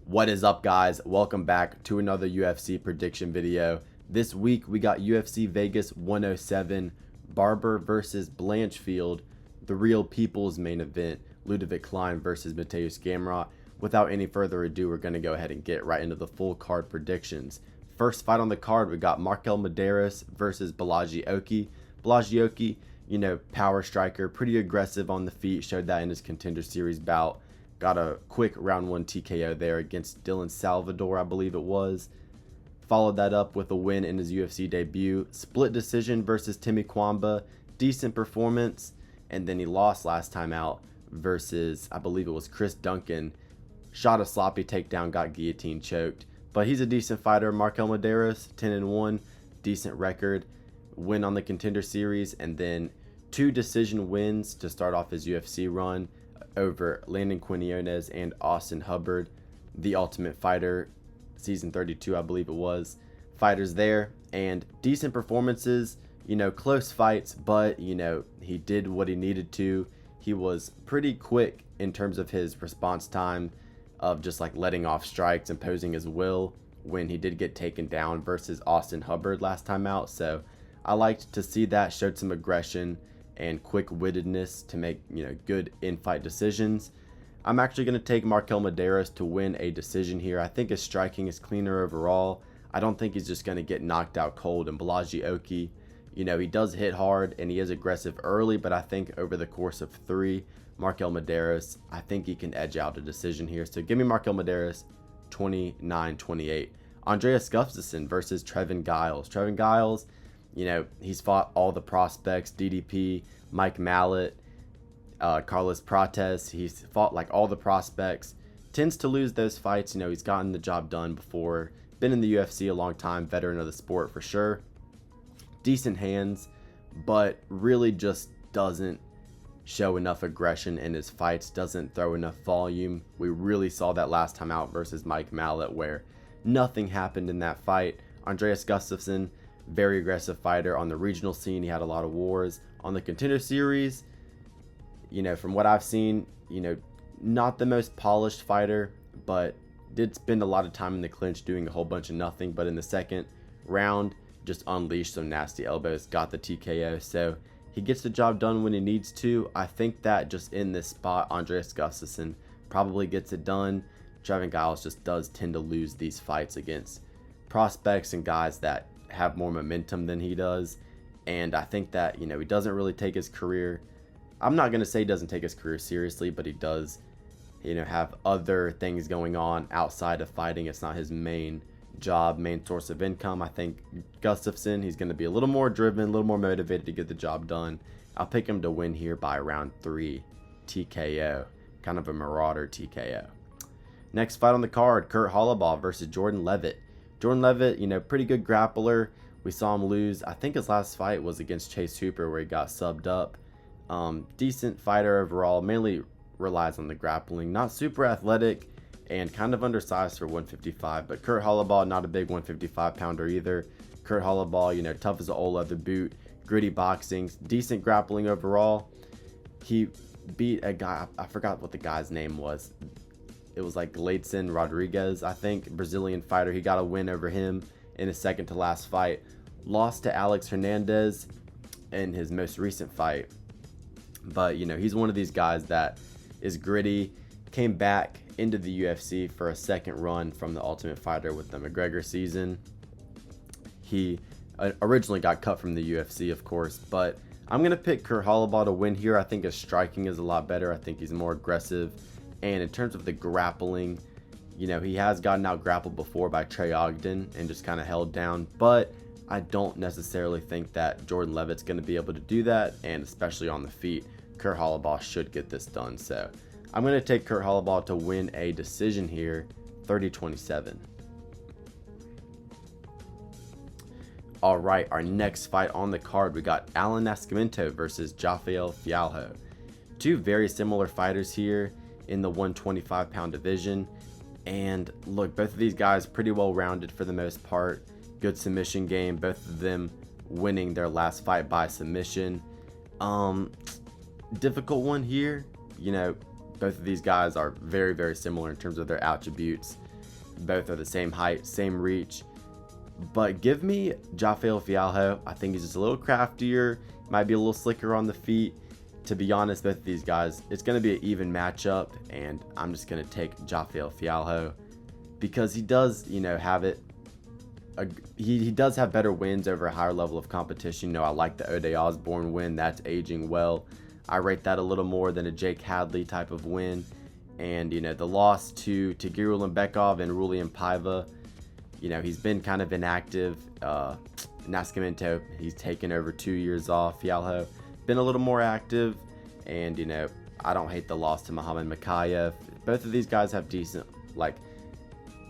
What is up, guys? Welcome back to another UFC prediction video. This week we got UFC Vegas 107, Barber versus Blanchfield, the real people's main event, Ludovic Klein versus Mederos Gamrot. Without any further ado, we're going to go ahead and get right into the full card predictions. First fight on the card, we got Mederos versus Blanchfield. Blanchfield, you know, power striker, pretty aggressive on the feet, showed that in his Contender Series bout. Got a quick round 1 TKO there against Dylan Salvador, I believe it was. Followed that up with a win in his UFC debut. Split decision versus Timmy Kwamba. Decent performance. And then he lost last time out versus, I believe it was Chris Duncan. Shot a sloppy takedown, got guillotine choked. But he's a decent fighter. Mederos, 10-1. Decent record. Win on the Contender Series. And then 2 decision wins to start off his UFC run over Landon Quinones and Austin Hubbard, the Ultimate Fighter, season 32, I believe it was. Fighters there, and decent performances, you know, close fights, but, you know, he did what he needed to. He was pretty quick in terms of his response time of just like letting off strikes, imposing his will when he did get taken down versus Austin Hubbard last time out. So I liked to see that, showed some aggression and quick-wittedness to make, you know, good in-fight decisions. I'm actually going to take Mederos to win a decision here. I think his striking is cleaner overall. I don't think he's just going to get knocked out cold. And Blanchfield, you know, he does hit hard and he is aggressive early, but I think over the course of 3, Mederos, I think he can edge out a decision here. So give me Mederos 29-28. Andreas Gutafsson versus Giles. Giles, you know, he's fought all the prospects, DDP, Mike Mallet, Carlos Prates. He's fought like all the prospects. Tends to lose those fights. You know, he's gotten the job done before. Been in the UFC a long time, veteran of the sport for sure. Decent hands, but really just doesn't show enough aggression in his fights, doesn't throw enough volume. We really saw that last time out versus Mike Mallet where nothing happened in that fight. Andreas Gutafsson, very aggressive fighter on the regional scene. He had a lot of wars on the Contender Series. You know, from what I've seen, you know, not the most polished fighter, but did spend a lot of time in the clinch doing a whole bunch of nothing. But in the second round, just unleashed some nasty elbows, got the TKO. So he gets the job done when he needs to. I think that just in this spot, Andreas Gutafsson probably gets it done. Giles just does tend to lose these fights against prospects and guys that have more momentum than he does. And I think that, you know, he doesn't really take his career, I'm not going to say he doesn't take his career seriously, but he does, you know, have other things going on outside of fighting. It's not his main job, main source of income. I think Gutafsson, he's going to be a little more driven, a little more motivated to get the job done. I'll pick him to win here by round 3 TKO, kind of a marauder TKO. Next fight on the card, Holobaugh versus Jordan Leavitt. Jordan Leavitt, you know, pretty good grappler. We saw him lose. I think his last fight was against Chase Hooper where he got subbed up. Decent fighter overall, mainly relies on the grappling. Not super athletic and kind of undersized for 155. But Holobaugh, not a big 155 pounder either. Holobaugh, you know, tough as an old leather boot. Gritty boxing. Decent grappling overall. He beat a guy, I forgot what the guy's name was. It was like Gleidson Rodriguez, I think, Brazilian fighter. He got a win over him in his second to last fight. Lost to Alex Hernandez in his most recent fight. But, you know, he's one of these guys that is gritty. Came back into the UFC for a second run from the Ultimate Fighter with the McGregor season. He originally got cut from the UFC, of course. But I'm going to pick Holobaugh to win here. I think his striking is a lot better. I think he's more aggressive. And in terms of the grappling, you know, he has gotten out grappled before by Trey Ogden and just kind of held down. But I don't necessarily think that Jordan Leavitt's going to be able to do that. And especially on the feet, Holobaugh should get this done. So I'm going to take Holobaugh to win a decision here, 30-27. All right, our next fight on the card, we got Nascimento versus Filho. 2 very similar fighters here in the 125-pound division. And look, both of these guys pretty well rounded for the most part. Good submission game, both of them winning their last fight by submission. Difficult one here. You know, both of these guys are very, very similar in terms of their attributes. Both are the same height, same reach. But give me Jafael Filho. I think he's just a little craftier, might be a little slicker on the feet. To be honest, both of these guys, it's going to be an even matchup, and I'm just going to take Jafael Filho because he does, have it. He does have better wins over a higher level of competition. I like the Ode Osborne win. That's aging well. I rate that a little more than a Jake Hadley type of win. And, the loss to Tagiru Lembekov and Rulian Paiva, he's been kind of inactive. Nascimento, he's taken over 2 years off. Filho, been a little more active. And, I don't hate the loss to Muhammad Makayev. Both of these guys have decent,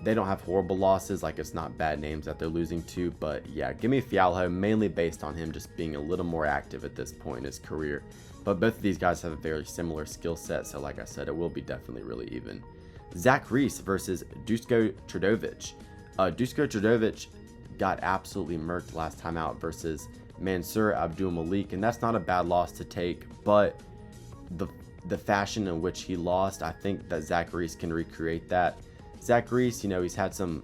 they don't have horrible losses. It's not bad names that they're losing to. But, yeah, give me Filho, mainly based on him just being a little more active at this point in his career. But both of these guys have a very similar skill set, so like I said, it will be definitely really even. Zach Reese versus Dusko Todorovic. Dusko Todorovic got absolutely murked last time out versus Mansour Abdul Malik, and that's not a bad loss to take, but the fashion in which he lost, I think that Zach Reese can recreate that. Zach Reese, he's had some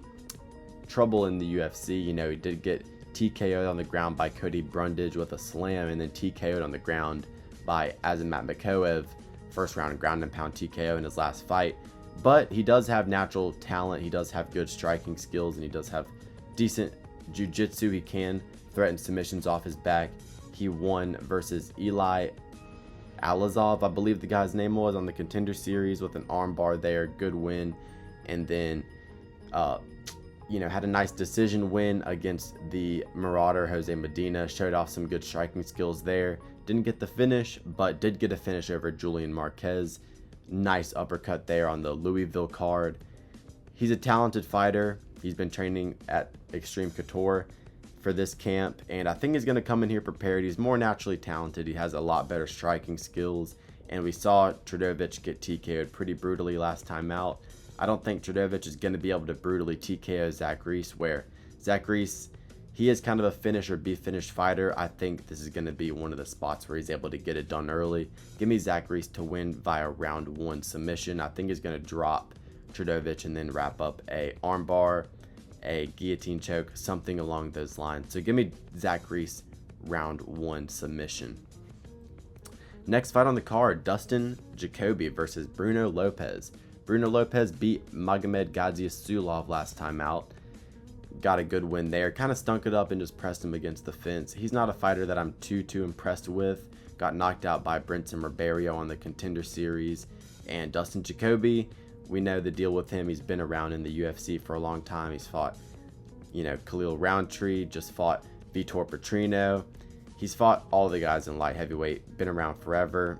trouble in the UFC. He did get TKO'd on the ground by Cody Brundage with a slam, and then TKO'd on the ground by Azamat Makoev, first round ground and pound TKO in his last fight. But he does have natural talent, he does have good striking skills, and he does have decent jiu-jitsu. He can threaten submissions off his back. He won versus Eli Alazov, I believe the guy's name was, on the Contender Series with an armbar there. Good win. And then had a nice decision win against the Marauder Jose Medina. Showed off some good striking skills there. Didn't get the finish, but did get a finish over Julian Marquez. Nice uppercut there on the Louisville card. He's a talented fighter. He's been training at Extreme Couture for this camp, and I think he's going to come in here prepared. He's more naturally talented. He has a lot better striking skills, and we saw Todorovic get TKO'd pretty brutally last time out. I don't think Todorovic is going to be able to brutally TKO Zach Reese, where Zach Reese, he is kind of a finish or be finished fighter. I think this is going to be one of the spots where he's able to get it done early. Give me Zach Reese to win via round 1 submission. I think he's going to drop Todorovic and then wrap up a armbar, a guillotine choke, something along those lines. So give me Zach Reese round 1 submission. Next fight on the card, Dustin Jacoby versus Bruno Lopes. Bruno Lopes beat Magomed Gadzhiesulov last time out. Got a good win there. Kind of stunk it up and just pressed him against the fence. He's not a fighter that I'm too impressed with. Got knocked out by Brenton Ribeiro on the Contender Series. And Dustin Jacoby, we know the deal with him. He's been around in the UFC for a long time. He's fought, Khalil Roundtree, just fought Vitor Petrino. He's fought all the guys in light heavyweight, been around forever.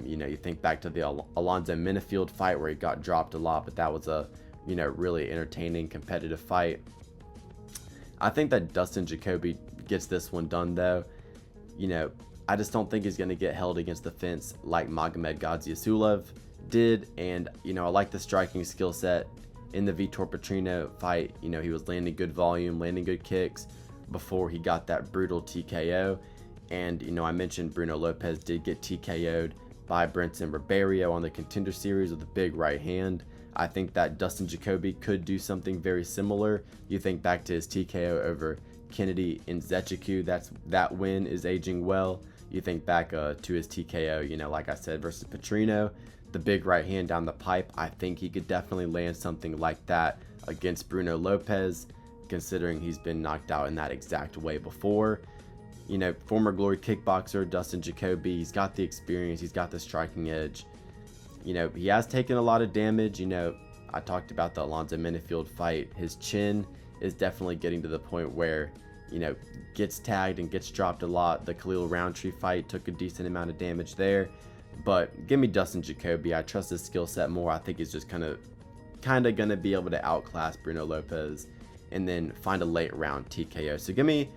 You think back to the Alonzo Minifield fight where he got dropped a lot, but that was a, really entertaining, competitive fight. I think that Dustin Jacoby gets this one done, though. I just don't think he's going to get held against the fence like Magomed Gadzhiesulov did. And, I like the striking skill set in the Vitor Petrino fight. He was landing good volume, landing good kicks before he got that brutal TKO. And, I mentioned Bruno Lopes did get TKO'd by Brenton Ribeiro on the Contender Series with a big right hand. I think that Dustin Jacoby could do something very similar. You think back to his TKO over Kennedy Nzechukwu, that win is aging well. You think back to his TKO, like I said, versus Petrino, the big right hand down the pipe. I think he could definitely land something like that against Bruno Lopes, considering he's been knocked out in that exact way before. Former Glory kickboxer Dustin Jacoby, he's got the experience, he's got the striking edge. He has taken a lot of damage. I talked about the Alonzo Minifield fight. His chin is definitely getting to the point where, gets tagged and gets dropped a lot. The Khalil Roundtree fight took a decent amount of damage there. But give me Dustin Jacoby. I trust his skill set more. I think he's just kind of going to be able to outclass Bruno Lopes and then find a late round TKO. So give me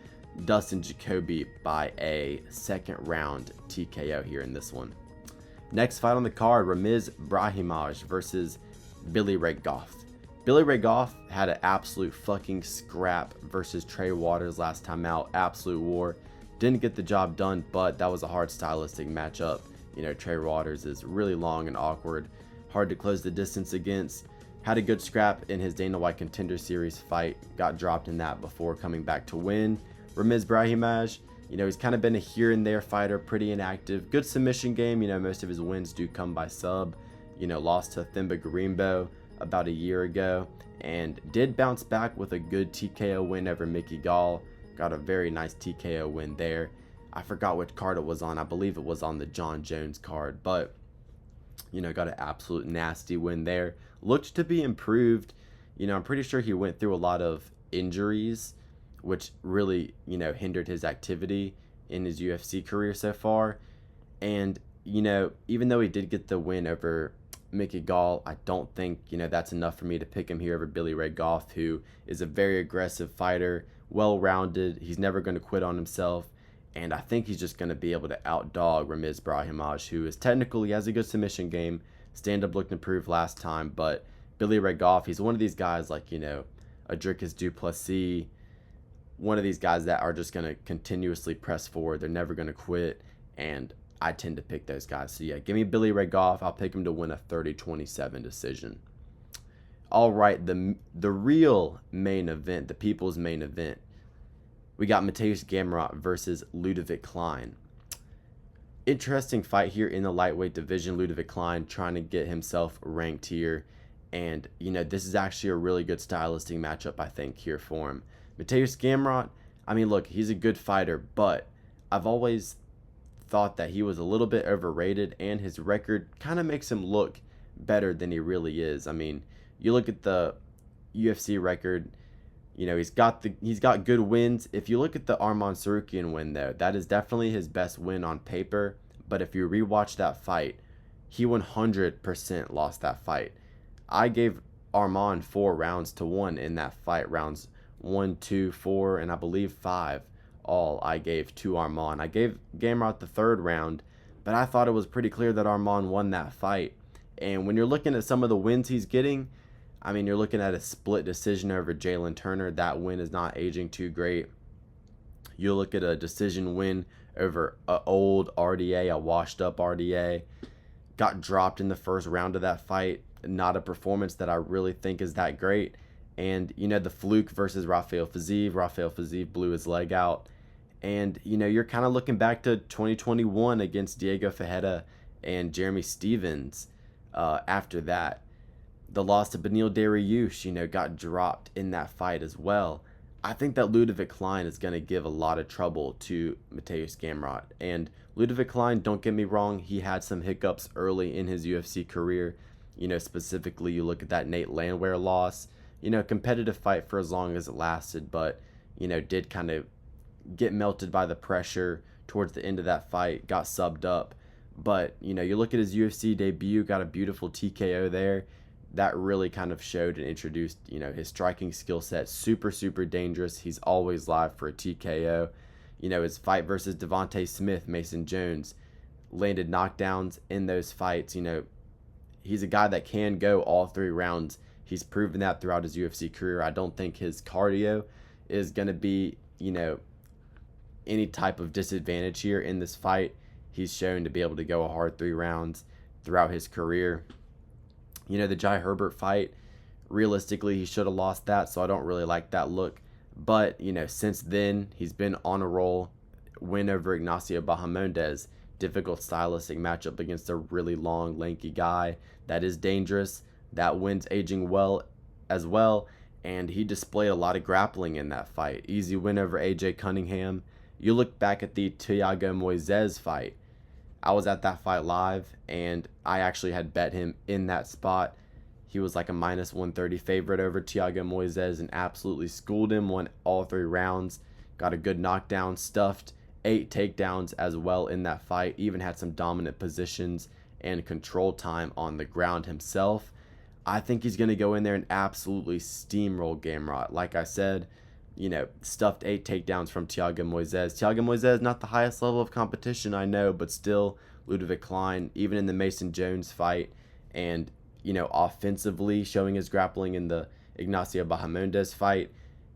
Dustin Jacoby by a second round TKO here in this one. Next fight on the card, Ramiz Brahimaj versus Billy Ray Goff. Billy Ray Goff had an absolute fucking scrap versus Trey Waters last time out. Absolute war. Didn't get the job done, but that was a hard stylistic matchup. Trey Waters is really long and awkward. Hard to close the distance against. Had a good scrap in his Dana White Contender Series fight, got dropped in that before coming back to win. Brahimaj, he's kind of been a here and there fighter, pretty inactive. Good submission game, most of his wins do come by sub. Lost to Thimba Garimbo about a year ago, and did bounce back with a good TKO win over Mickey Gall. Got a very nice TKO win there. I forgot which card it was on. I believe it was on the John Jones card, but got an absolute nasty win there. Looked to be improved. I'm pretty sure he went through a lot of injuries, which really, hindered his activity in his UFC career so far. And, even though he did get the win over Mickey Gall, I don't think, that's enough for me to pick him here over Billy Ray Goff, who is a very aggressive fighter, well-rounded. He's never going to quit on himself. And I think he's just going to be able to outdog Brahimaj, who is technically has a good submission game. Stand-up looked improved last time, but Billy Ray Goff, he's one of these guys like, Adricus Duplessis, one of these guys that are just going to continuously press forward. They're never going to quit, and I tend to pick those guys. So, yeah, give me Billy Ray Goff. I'll pick him to win a 30-27 decision. All right, the real main event, the people's main event. We got Mateusz Gamrot versus Ludovic Klein. Interesting fight here in the lightweight division. Ludovic Klein trying to get himself ranked here. And, this is actually a really good stylistic matchup, I think, here for him. Mateusz Gamrot, look, he's a good fighter, but I've always thought that he was a little bit overrated, and his record kind of makes him look better than he really is. You look at the UFC record, he's got good wins. If you look at the Arman Sarukian win, though, that is definitely his best win on paper. But if you rewatch that fight, he 100% lost that fight. I gave Arman 4 rounds to 1 in that fight. Rounds 1, 2, 4, and I believe 5 all I gave to Arman. I gave Gamrot the 3rd round, but I thought it was pretty clear that Arman won that fight. And when you're looking at some of the wins he's getting, you're looking at a split decision over Jalen Turner. That win is not aging too great. You look at a decision win over an old RDA, a washed-up RDA. Got dropped in the first round of that fight. Not a performance that I really think is that great. And, the fluke versus Rafael Fiziev. Rafael Fiziev blew his leg out. And, you're kind of looking back to 2021 against Diego Ferreira and Jeremy Stevens after that. The loss to Beneil Dariush, got dropped in that fight as well. I think that Ludovic Klein is going to give a lot of trouble to Mateusz Gamrot. And Ludovic Klein, don't get me wrong, he had some hiccups early in his UFC career. Specifically, you look at that Nate Landwehr loss. Competitive fight for as long as it lasted, but, did kind of get melted by the pressure towards the end of that fight, got subbed up. But, you look at his UFC debut, got a beautiful TKO there. That really kind of showed and introduced, his striking skill set. Super, super dangerous. He's always live for a TKO. His fight versus Devontae Smith, Mason Jones, landed knockdowns in those fights. He's a guy that can go all 3 rounds. He's proven that throughout his UFC career. I don't think his cardio is going to be, any type of disadvantage here in this fight. He's shown to be able to go a hard 3 rounds throughout his career. The Jai Herbert fight, realistically, he should have lost that, so I don't really like that look. But, since then, he's been on a roll. Win over Ignacio Bahamondes. Difficult stylistic matchup against a really long, lanky guy that is dangerous. That win's aging well as well, and he displayed a lot of grappling in that fight. Easy win over AJ Cunningham. You look back at the Thiago Moises fight. I was at that fight live, and I actually had bet him in that spot. He was like a minus 130 favorite over Thiago Moises and absolutely schooled him, won all 3 rounds, got a good knockdown, stuffed 8 takedowns as well in that fight, even had some dominant positions and control time on the ground himself. I think he's going to go in there and absolutely steamroll Gamrot. Like I said, stuffed 8 takedowns from Thiago Moises. Thiago Moises, not the highest level of competition, I know, but still, Ludovic Klein, even in the Mason Jones fight, and, offensively showing his grappling in the Ignacio Bahamondes fight,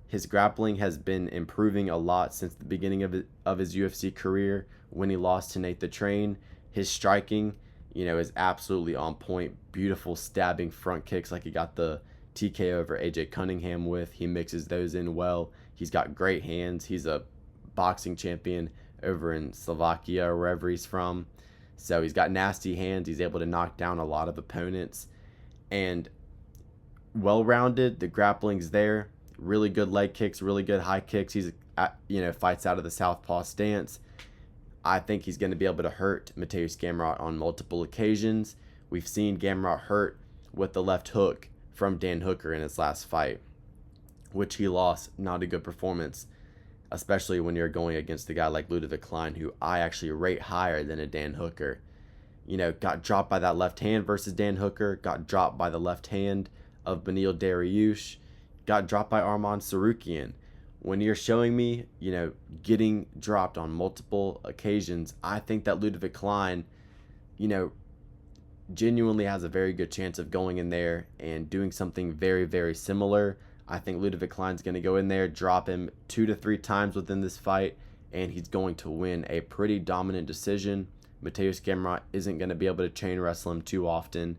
his grappling has been improving a lot since the beginning of his UFC career when he lost to Nate the Train. His striking, is absolutely on point. Beautiful stabbing front kicks like he got the TKO over AJ Cunningham with. He mixes those in well. He's got great hands. He's a boxing champion over in Slovakia or wherever he's from. So he's got nasty hands. He's able to knock down a lot of opponents. And well-rounded. The grappling's there. Really good leg kicks, really good high kicks. He's, fights out of the southpaw stance. I think he's going to be able to hurt Mateusz Gamrot on multiple occasions. We've seen Gamrot hurt with the left hook from Dan Hooker in his last fight, which he lost. Not a good performance, especially when you're going against a guy like Ludovic Klein, who I actually rate higher than a Dan Hooker. Got dropped by that left hand versus Dan Hooker, got dropped by the left hand of Beneil Dariush, got dropped by Arman Sarukian. When you're showing me, getting dropped on multiple occasions, I think that Ludovic Klein, genuinely has a very good chance of going in there and doing something very, very similar. I think Ludovic Klein's going to go in there, drop him 2 to 3 times within this fight, and he's going to win a pretty dominant decision. Mateusz Gamrot isn't going to be able to chain wrestle him too often.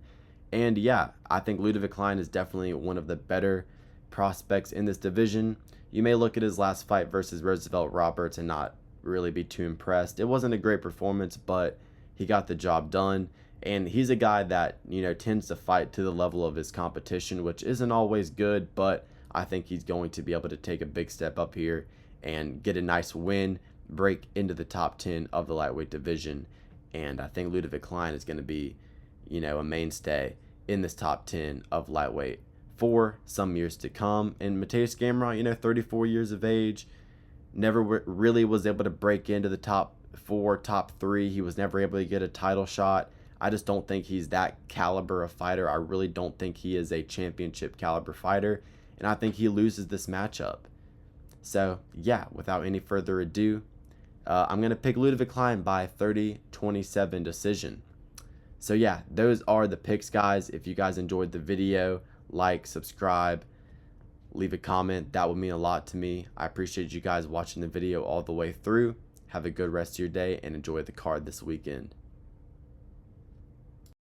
And yeah, I think Ludovic Klein is definitely one of the better prospects in this division. You may look at his last fight versus Roosevelt Roberts and not really be too impressed. It wasn't a great performance, but he got the job done. And he's a guy that, tends to fight to the level of his competition, which isn't always good, but I think he's going to be able to take a big step up here and get a nice win, break into the top 10 of the lightweight division. And I think Ludovic Klein is going to be, a mainstay in this top 10 of lightweight for some years to come. And Mateusz Gamrot, 34 years of age, never really was able to break into the top 4, top 3. He was never able to get a title shot. I just don't think he's that caliber of fighter. I really don't think he is a championship caliber fighter, and I think he loses this matchup. So yeah, without any further ado, I'm going to pick Ludovic Klein by 30-27 decision. So yeah, those are the picks, guys. If you guys enjoyed the video, like, subscribe, leave a comment. That would mean a lot to me. I appreciate you guys watching the video all the way through. Have a good rest of your day and enjoy the card this weekend.